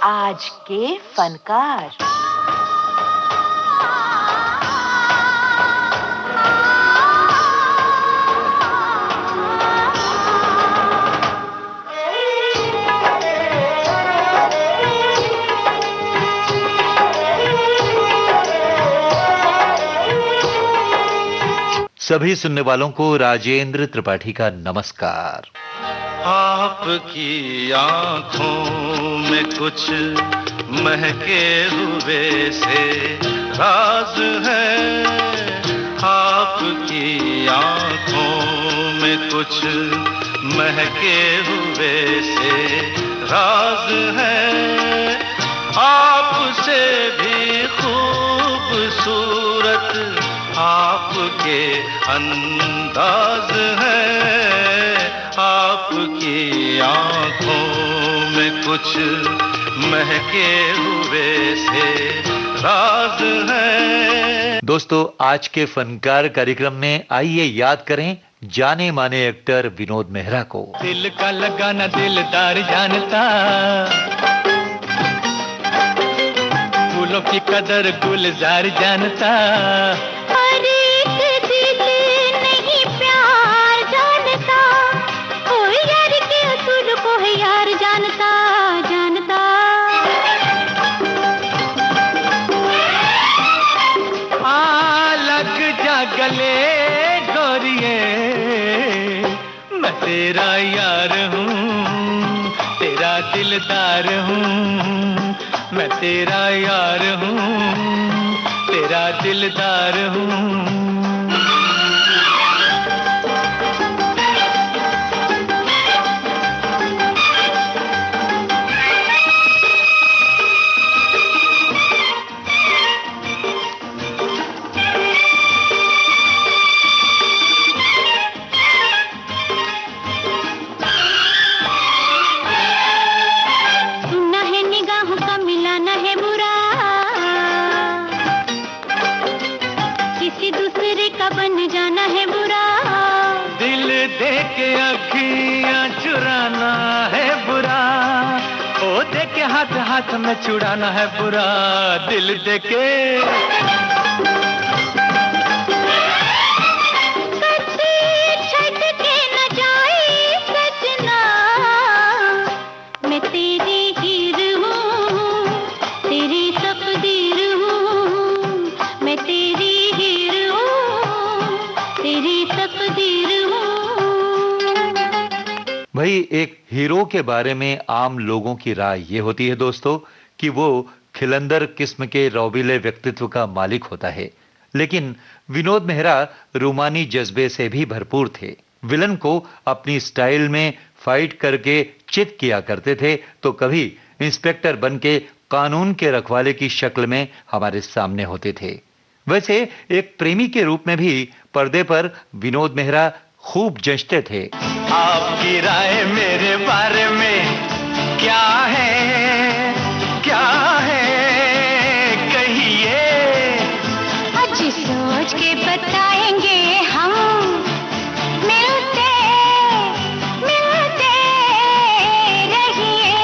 आज के फनकार। सभी सुनने वालों को राजेंद्र त्रिपाठी का नमस्कार। आपकी आंखों में कुछ महके हुए से राज है, आपकी आंखों में कुछ महके हुए से राज है, आपसे भी खूबसूरत आपके अंदाज है, आपकी आंखों में कुछ महके हुए से राज है। दोस्तों, आज के फनकार कार्यक्रम में आइए याद करें जाने माने एक्टर विनोद मेहरा को। दिल का लगाना दिलदार जानता, फूलों की कदर गुलजार जानता, गले गोरिए मैं तेरा यार हूँ, तेरा दिलदार हूँ, मैं तेरा यार हूँ, तेरा दिलदार हूँ। चुराना है बुरा, ओ देके हाथ हाथ में छुड़ाना है बुरा, दिल देके भाई, एक हीरो के बारे में आम लोगों की राय ये होती है दोस्तों कि वो खिलंदर किस्म के रौबीले व्यक्तित्व का मालिक होता है, लेकिन विनोद मेहरा रूमानी जज्बे से भी भरपूर थे। विलन को अपनी स्टाइल में फाइट करके चित किया करते थे, तो कभी इंस्पेक्टर बन के कानून के रखवाले की शक्ल में हमारे सामने होते थे। वैसे एक प्रेमी के रूप में भी पर्दे पर विनोद मेहरा खूब जचते थे। आपकी राय मेरे बारे में क्या है, क्या है कहिए, आज सोच के बताएंगे हम, मिलते मिलते रहिए।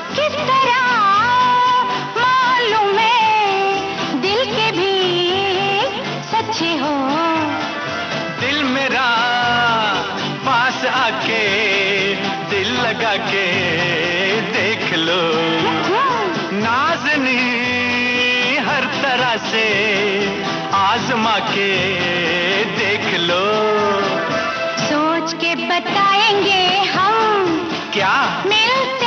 किस तरह मालूम है दिल के भी सच्चे हो, दिल मेरा पास आके दिल लगा के देख लो, नाज़नी हर तरह से आजमा के देख लो, सोच के बताएंगे हम क्या मिलते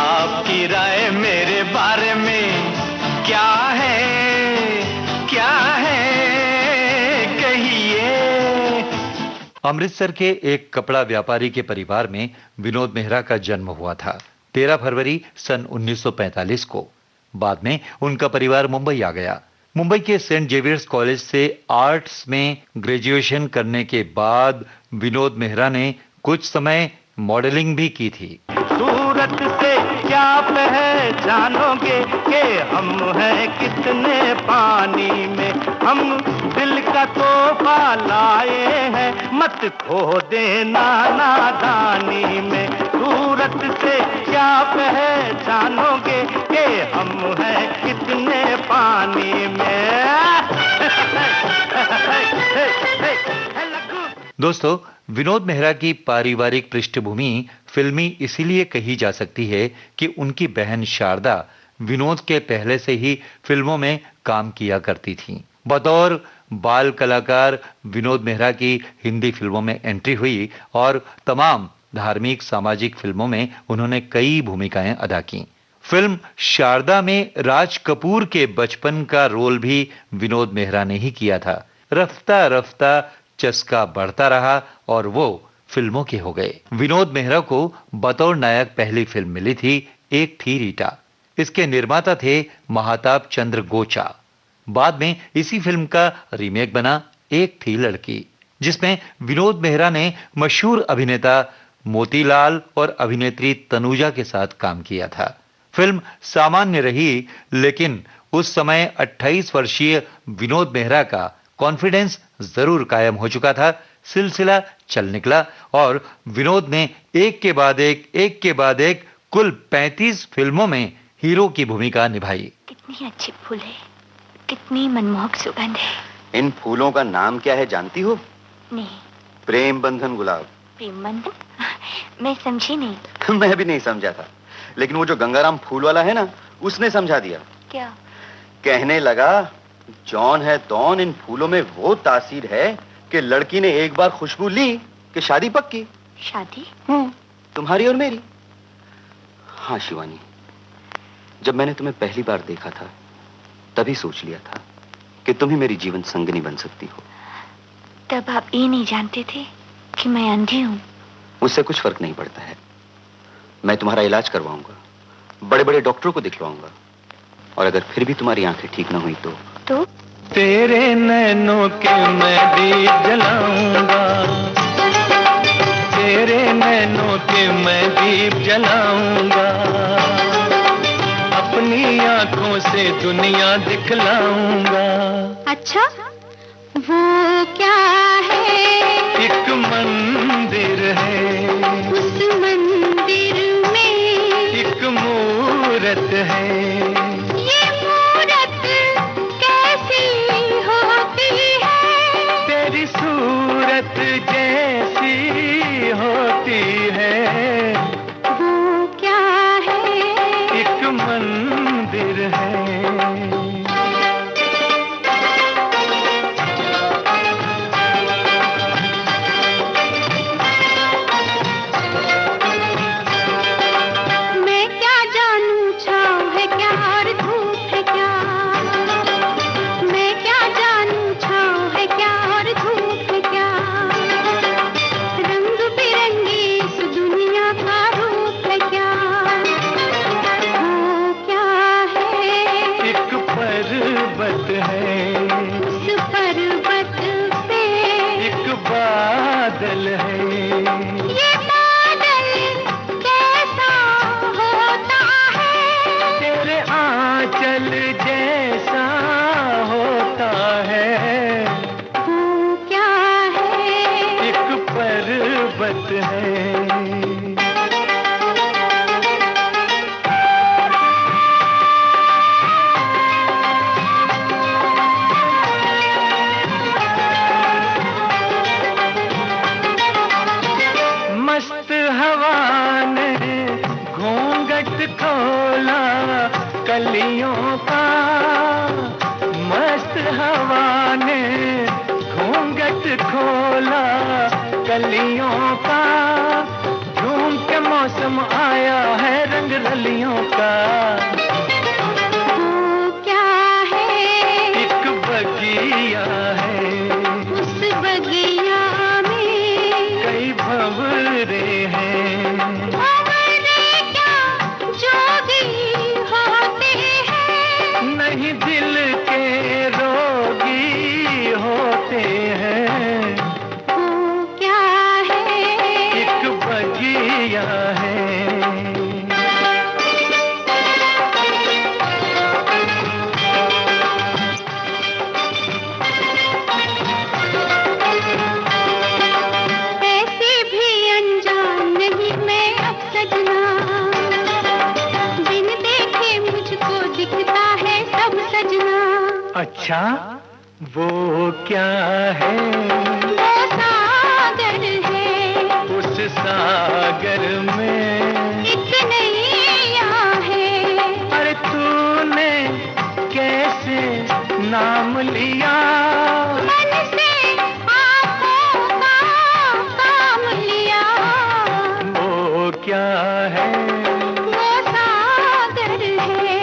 आपकी राय मेरे बारे में क्या है, क्या है कहिए। अमृतसर के एक कपड़ा व्यापारी के परिवार में विनोद मेहरा का जन्म हुआ था 13 फरवरी सन 1945 को। बाद में उनका परिवार मुंबई आ गया। मुंबई के सेंट जेवियर्स कॉलेज से आर्ट्स में ग्रेजुएशन करने के बाद विनोद मेहरा ने कुछ समय मॉडलिंग भी की थी। सूरत से क्या पहचानोगे कि हम हैं कितने पानी में, हम दिल का तोहफा लाए हैं, मत खो देना नादानी में। सूरत से क्या पहचानोगे कि हम हैं कितने पानी में। दोस्तों, विनोद मेहरा की पारिवारिक पृष्ठभूमि फिल्मी इसीलिए कही जा सकती है कि उनकी बहन शारदा विनोद के पहले से ही फिल्मों में काम किया करती थी। बतौर बाल कलाकार विनोद मेहरा की हिंदी फिल्मों में एंट्री हुई और तमाम धार्मिक सामाजिक फिल्मों में उन्होंने कई भूमिकाएं अदा की। फिल्म शारदा में राज कपूर के बचपन का रोल भी विनोद मेहरा ने ही किया था। रफ्ता रफ्ता चस्का बढ़ता रहा और वो फिल्मों के हो गए। विनोद मेहरा को बतौर नायक पहली फिल्म मिली थी एक थी रीटा। इसके निर्माता थे महाताब चंद्र गोचा। बाद में इसी फिल्म का रीमेक बना एक थी लड़की, जिसमें विनोद मेहरा ने मशहूर अभिनेता मोतीलाल और अभिनेत्री तनुजा के साथ काम किया था। फिल्म सामान्य रही, लेकिन उस समय 28 वर्षीय विनोद मेहरा का कॉन्फिडेंस जरूर कायम हो चुका था। सिलसिला चल निकला और विनोद ने एक के बाद एक कुल 35 फिल्मों में हीरो की भूमिका निभाई। कितनी अच्छी फूल है, कितनी मनमोहक सुगंध है। इन फूलों का नाम क्या है जानती हो? नहीं। प्रेम बंधन गुलाब। प्रेम बंधन? मैं समझी नहीं। मैं भी नहीं समझा था, लेकिन वो जो गंगाराम फूल वाला है ना, उसने समझा दिया। क्या? कहने लगा, जॉन है तौन, इन फूलों में वो तासीर है कि लड़की ने एक बार खुशबू ली कि शादी पक्की। शादी? तुम्हारी और मेरी। हाँ शिवानी, जब मैंने तुम्हें पहली बार देखा था तभी सोच लिया था कि तुम ही मेरी जीवन संगिनी बन सकती हो। तब आप ये नहीं जानते थे कि मैं अंधी हूँ? मुझसे कुछ फर्क नहीं पड़ता है। मैं तुम्हारा इलाज करवाऊंगा, बड़े बड़े डॉक्टरों को दिखवाऊंगा, और अगर फिर भी तुम्हारी आंखें ठीक ना हुई तो तेरे नैनों के मैं दीप जलाऊंगा, तेरे नैनों के मैं दीप जलाऊंगा, अपनी आंखों से दुनिया दिखलाऊंगा। अच्छा, वो क्या है? एक मंदिर है, उस मंदिर में एक मूरत है। ये मूरत कैसी होती है? तेरी सूरत जैसी होती है। वो क्या है? एक मंदिर है। कलियों का मस्त हवा ने घूंघट खोला, कलियों का झूम के मौसम आया है रंग रलियों का। वो क्या है? एक बगिया है, उस बगिया में भंवरे हैं। भंवरे क्या जोगी होते हैं, नहीं दिल के रोगी होते हैं। वो क्या है, एक बगिया है। अच्छा वो क्या है, वो सागर है, उस सागर में एक नैया है। अरे तूने कैसे नाम लिया, मन से आँखों का काम लिया। वो क्या है, वो सागर है।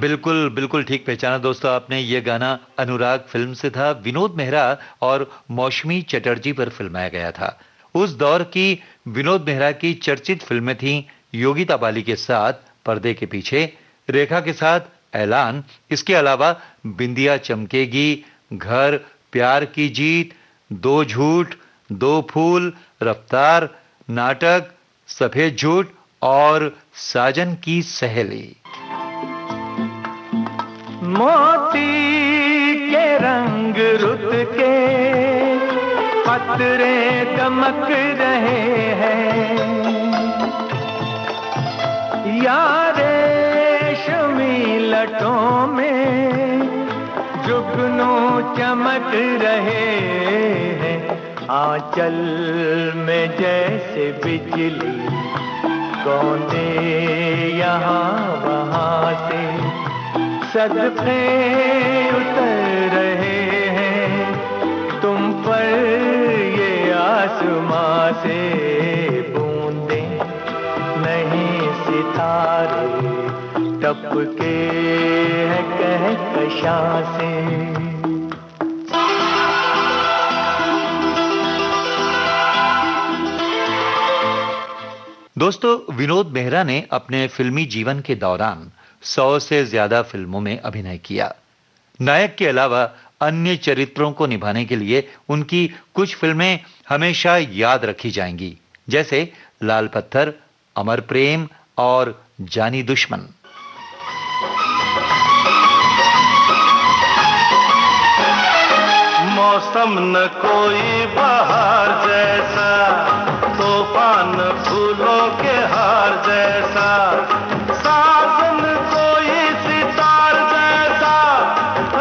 बिल्कुल बिल्कुल ठीक पहचाना दोस्तों आपने। ये गाना अनुराग फिल्म से था। विनोद मेहरा और मौसमी चटर्जी पर फिल्माया गया था। उस दौर की विनोद मेहरा की चर्चित फिल्में थीं योगिता बाली के साथ पर्दे के पीछे, रेखा के साथ ऐलान, इसके अलावा बिंदिया चमकेगी, घर, प्यार की जीत, दो झूठ, दो फूल, रफ्तार, नाटक, सफेद झूठ और साजन की सहेली। मोती के रंग रुत के पतरे दमक रहे हैं, यारे रेशमी लटों में जुगनू चमक रहे हैं। आंचल में जैसे बिजली कौंदे यहाँ वहाँ से सदके उतर रहे हैं तुम पर, ये आसमां से बूंदे नहीं सितारे टपके हैं कहकशां से। दोस्तों विनोद मेहरा ने अपने फिल्मी जीवन के दौरान 100 से ज्यादा फिल्मों में अभिनय किया। नायक के अलावा अन्य चरित्रों को निभाने के लिए उनकी कुछ फिल्में हमेशा याद रखी जाएंगी, जैसे लाल पत्थर, अमर प्रेम और जानी दुश्मन। मौसम न कोई बहार जैसा, तूफान फूलों के हार जैसा, साजन कोई सितार जैसा,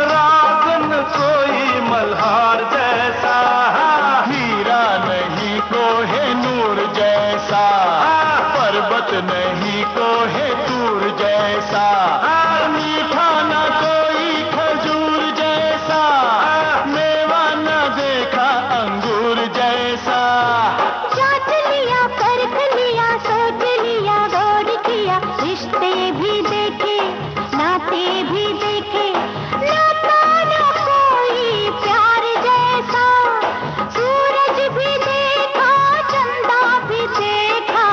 रागन कोई मल्हार जैसा, हीरा नहीं कोहे नूर जैसा, पर्वत नहीं कोहे दूर जैसा, मीठा न कोई खजूर जैसा, मेवा न देखा अंगूर जैसा। जांच लिया, परख लिया, सोच लिया, गौर किया, रिश्ते भी देखे, नाते भी देखे, नाता न कोई प्यार जैसा, सूरज भी देखा, चंदा भी देखा,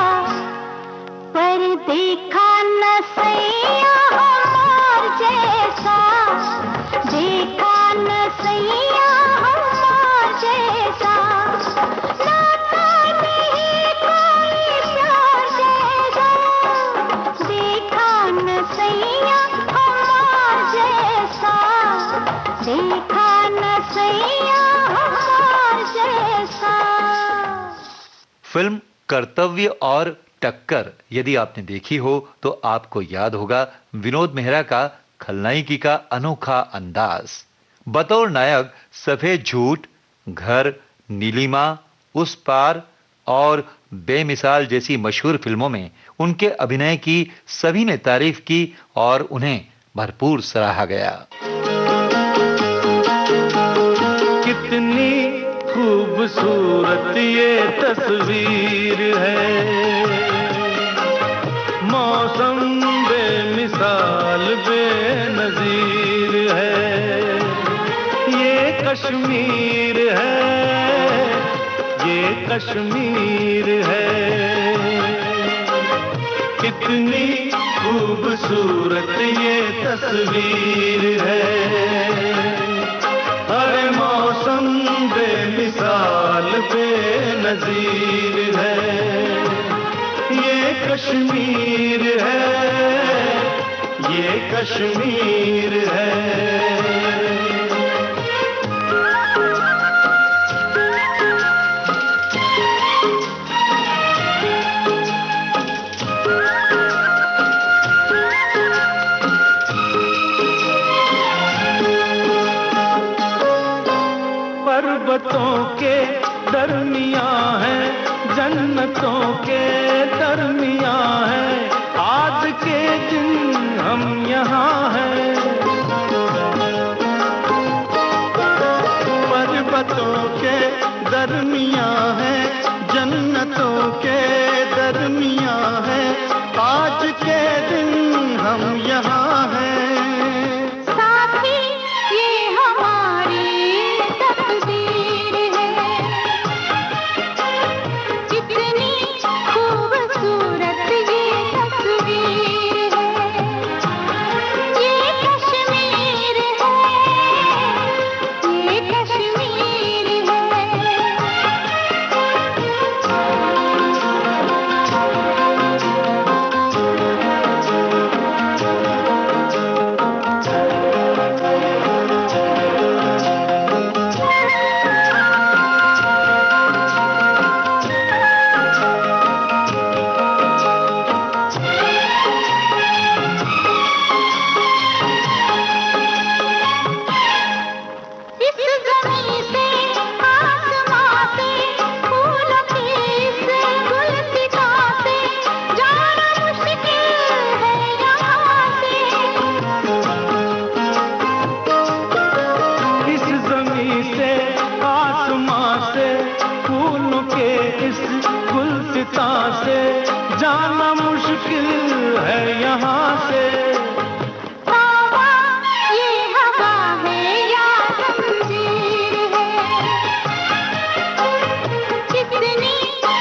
पर देखा न सैया हमार जैसा, देखा न सैया हमार जैसा, नाता नहीं कोई प्यार जैसा, देखा न सैया हमार जैसा, देखा न सैया हमार जैसा। फिल्म कर्तव्य और टक्कर यदि आपने देखी हो तो आपको याद होगा विनोद मेहरा का खलनायिकी का अनोखा अंदाज। बतौर नायक सफेद झूठ, घर, नीलिमा, उस पार और बेमिसाल जैसी मशहूर फिल्मों में उनके अभिनय की सभी ने तारीफ की और उन्हें भरपूर सराहा गया। कितनी खूबसूरत ये तस्वीर है, मौसम बेमिसाल बेनजीर है, ये कश्मीर है, ये कश्मीर है। कितनी खूबसूरत ये तस्वीर है। हर मौसम बेमिसाल बेनजीर है। ये कश्मीर है, ये कश्मीर है। पर्वतों के दरमियां है, जन्नतों के दरमियां है, आज के दिन हम यहाँ हैं। पर्वतों के दरमियां है, जन्नतों के दरमियां है, आज के दिन हम यहाँ हैं। से जाना मुश्किल है यहाँ से। हवा ये हवा है या जंजीर है, कितनी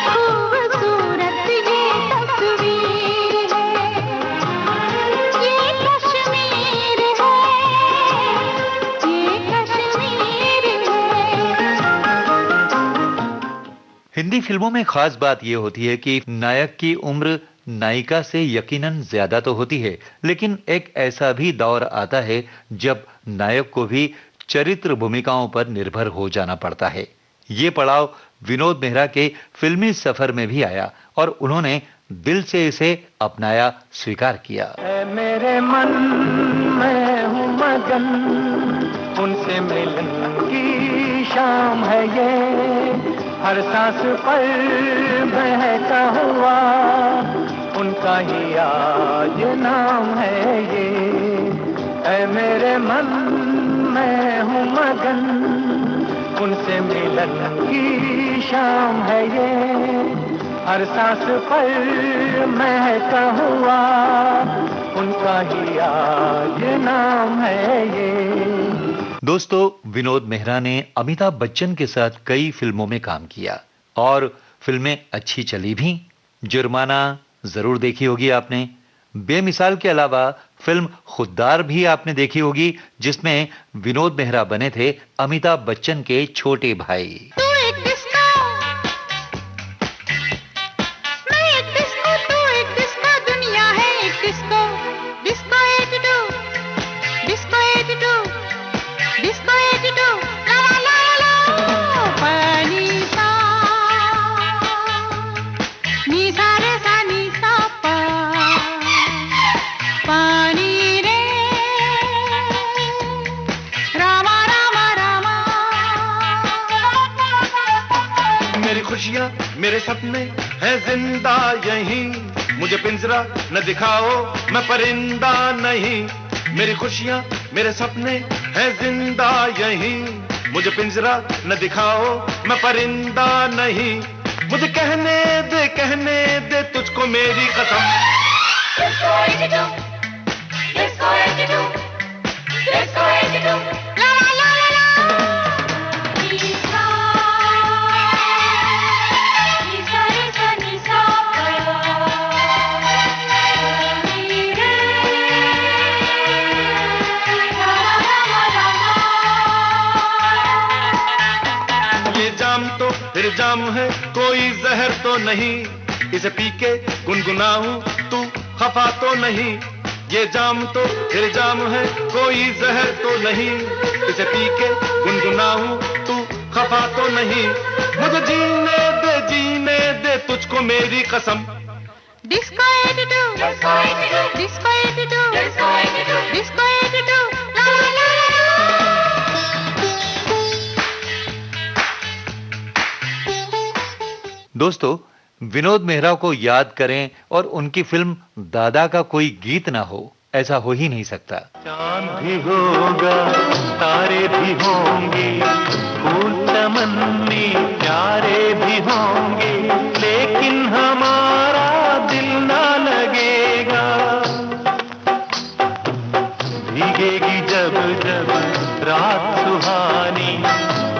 खूबसूरत ये तस्वीर है, ये कश्मीर है, ये कश्मीर है। हिंदी फिल्मों में खास बात यह होती है कि नायक की उम्र नायिका से यकीनन ज्यादा तो होती है, लेकिन एक ऐसा भी दौर आता है जब नायक को भी चरित्र भूमिकाओं पर निर्भर हो जाना पड़ता है। ये पड़ाव विनोद मेहरा के फिल्मी सफर में भी आया और उन्होंने दिल से इसे अपनाया, स्वीकार किया। मेरे मन में हूँ मगन, उनसे मिलन की शाम है ये, हर सांस पर बहता हुआ उनका ही आज नाम है ये। ऐ मेरे मन में हूँ मगन, उनसे मिलन की शाम है ये, हर सांस पर महका हुआ उनका ही आज नाम है ये। दोस्तों, विनोद मेहरा ने अमिताभ बच्चन के साथ कई फिल्मों में काम किया और फिल्में अच्छी चली भी। जुर्माना जरूर देखी होगी आपने। बेमिसाल के अलावा फिल्म खुद्दार भी आपने देखी होगी, जिसमें विनोद मेहरा बने थे अमिताभ बच्चन के छोटे भाई। खुशियाँ मेरे सपने हैं जिंदा यहीं, मुझे पिंजरा न दिखाओ मैं परिंदा नहीं। मेरी खुशियाँ मेरे सपने हैं जिंदा यहीं, मुझे पिंजरा न दिखाओ मैं परिंदा नहीं। मुझे कहने दे तुझको मेरी कसम। फिर जाम है कोई जहर तो नहीं, इसे पी के गुनगुनाऊं तू खफा तो नहीं। ये जाम तो फिर जाम है कोई जहर तो नहीं, इसे पी के गुनगुनाऊं तू खफा तो नहीं। मुझे जीने दे तुझको मेरी कसम। Disco attitude, disco attitude, disco attitude, ला ला ला दोस्तों, विनोद मेहरा को याद करें और उनकी फिल्म दादा का कोई गीत ना हो, ऐसा हो ही नहीं सकता। चांद भी होगा, तारे भी होंगे, फूल चमन में प्यारे भी होंगे, लेकिन हमारा दिल ना लगेगा। भीगेगी जब जब रात सुहानी,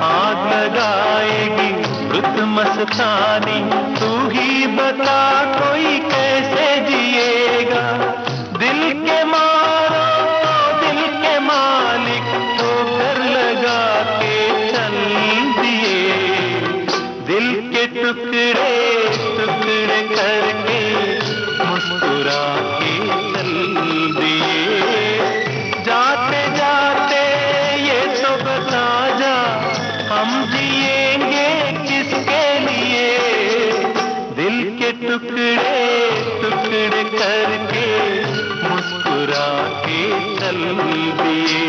आग लगाएगी रुत मस्तानी, तू ही बता कोई कैसे जिएगा। दिल के मारो दिल के मालिक ठोकर लगा के चल दिए, दिल के टुकड़े टुकड़े करके मुस्कुरा के चल दिए। जाते जाते ये तो बता जा, हम जिएंगे किसके लिए। दिल के टुकड़े टुकड़े करके मुस्कुरा के चल दिए।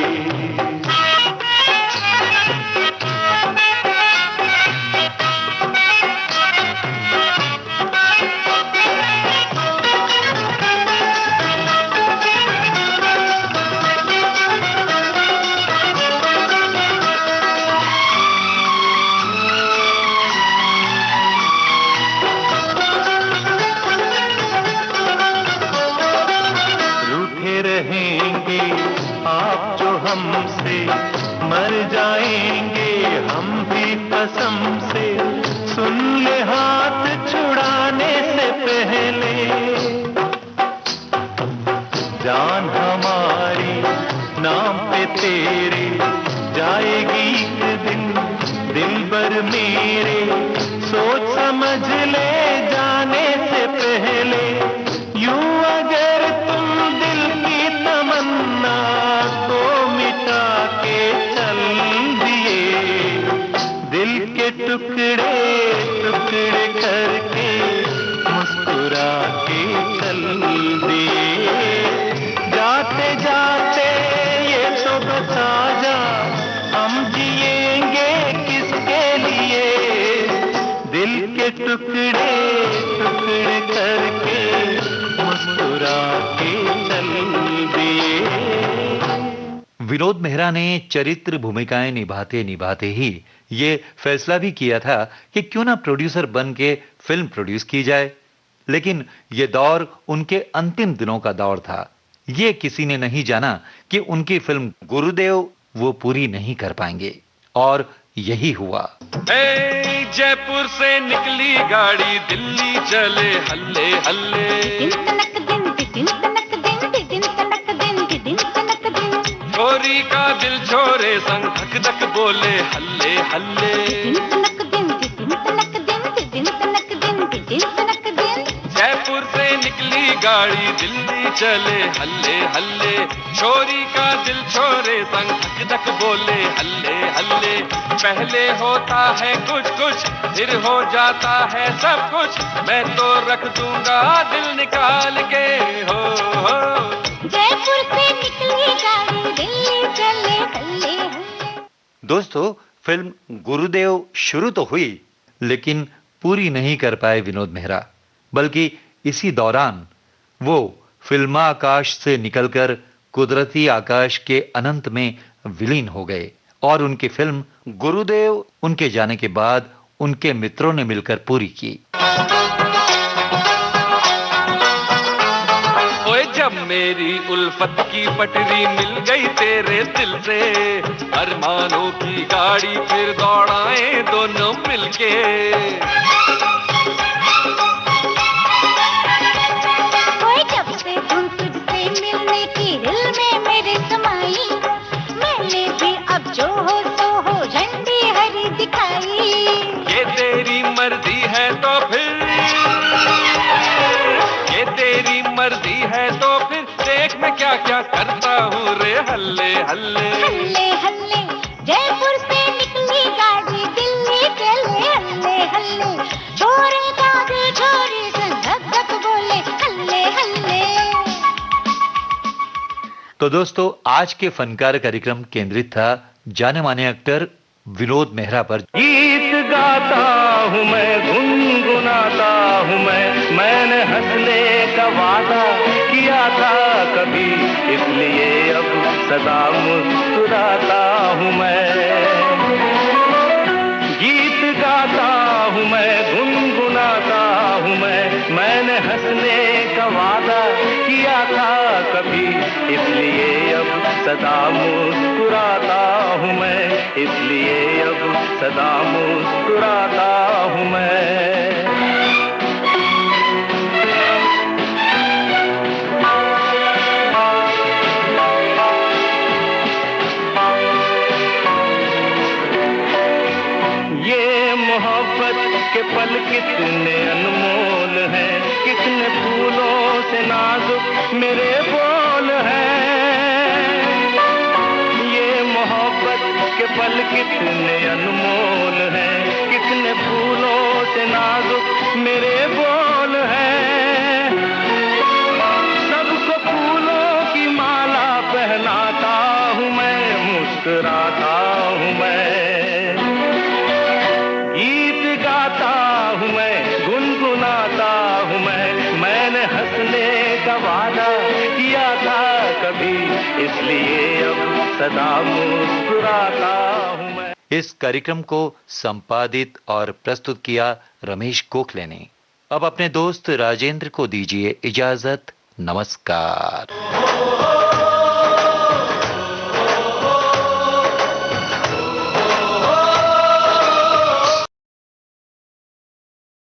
रहेंगे आप जो हमसे, मर जाएंगे हम भी कसम से। सुन ले हाथ छुड़ाने से पहले, जान हमारी नाम पे तेरे जाएगी एक दिन, दिल भर मेरे सोच समझ ले जाने से पहले। यूं अगर तुम दिल की तमन्ना को मिटा के चल दिए, दिल के टुकड़े टुकड़े करके मुस्कुरा के चल दिए। जाते जाते ये तो बता जा, हम जिएंगे किसके लिए। दिल के टुकड़े टुकड़े करके मुस्कुरा के चल दिए। विनोद मेहरा ने चरित्र भूमिकाएं निभाते निभाते ही ये फैसला भी किया था कि क्यों ना प्रोड्यूसर बन के फिल्म प्रोड्यूस की जाए। लेकिन ये दौर उनके अंतिम दिनों का दौर था। ये किसी ने नहीं जाना कि उनकी फिल्म गुरुदेव वो पूरी नहीं कर पाएंगे, और यही हुआ। जयपुर से निकली गाड़ी, दिल्ली चले हल्ले हल्ले। छोरी का दिल छोरे संग धक धक बोले हल्ले हल्ले। जयपुर से निकली गाड़ी, दिल्ली चले हल्ले हल्ले। छोरी का दिल छोरे संग धक धक बोले हल्ले हल्ले। पहले होता है कुछ कुछ, फिर हो जाता है सब कुछ, मैं तो रख दूंगा दिल निकाल के। हो जयपुर से निकली गाड़ी, दिल्ली चले हल्ले हल्ले। दोस्तों, फिल्म गुरुदेव शुरू तो हुई, लेकिन पूरी नहीं कर पाए विनोद मेहरा। बल्कि इसी दौरान वो फिल्माकाश से निकलकर कुदरती आकाश के अनंत में विलीन हो गए, और उनकी फिल्म गुरुदेव उनके जाने के बाद उनके मित्रों ने मिलकर पूरी की। ओए जब मेरी उल्फत की पटरी मिल गई तेरे दिल से, अरमानों की गाड़ी फिर दौड़ाएं दोनों मिलके। जब से तुझसे मिलने की दिल में मेरे समाई, मैंने भी अब जो हो सो हो झंडी हरी दिखाई। ये तेरी तो फिर, ये तेरी मर्जी है तो फिर देख मैं क्या क्या करता हूँ रे हल्ले हल्ले। हल्ले हल्ले जयपुर से निकली गाड़ी दिल्ली के लिए, हल्ले हल्ले छोरे दादी छोरी से धक धक बोले हल्ले हल्ले। तो दोस्तों, आज के फनकार कार्यक्रम केंद्रित था जाने माने एक्टर विनोद मेहरा पर। गीत गाता हूँ मैं, गुनगुनाता हूँ मैंने हंसने का वादा किया था कभी, इसलिए अब सदा मुस्कुराता हूँ मैं। गीत गाता हूँ मैं, गुनगुनाता हूँ मैंने हंसने का वादा किया था कभी, इसलिए अब सदा मुस्कुराता हूँ मैं, इसलिए अब सदा मुस्कुराता हूँ मैं। ये मोहब्बत के पल कितने अनमोल हैं, कितने फूलों से नाजुक मेरे बोल हैं। ये मोहब्बत के पल कितने अनमोल हैं, कितने फूलों से नाजुक मेरे बोल हैं। सबको फूलों की माला पहनाता हूँ मैं, मुस्कुराता हूँ मैं। गीत गाता हूँ मैं, गुनगुनाता हूँ मैंने हंसने का वादा किया था कभी, इसलिए अब सदा मुस्कुराता हूँ मैं। इस कार्यक्रम को संपादित और प्रस्तुत किया रमेश गोखले ने। अब अपने दोस्त राजेंद्र को दीजिए इजाजत। नमस्कार।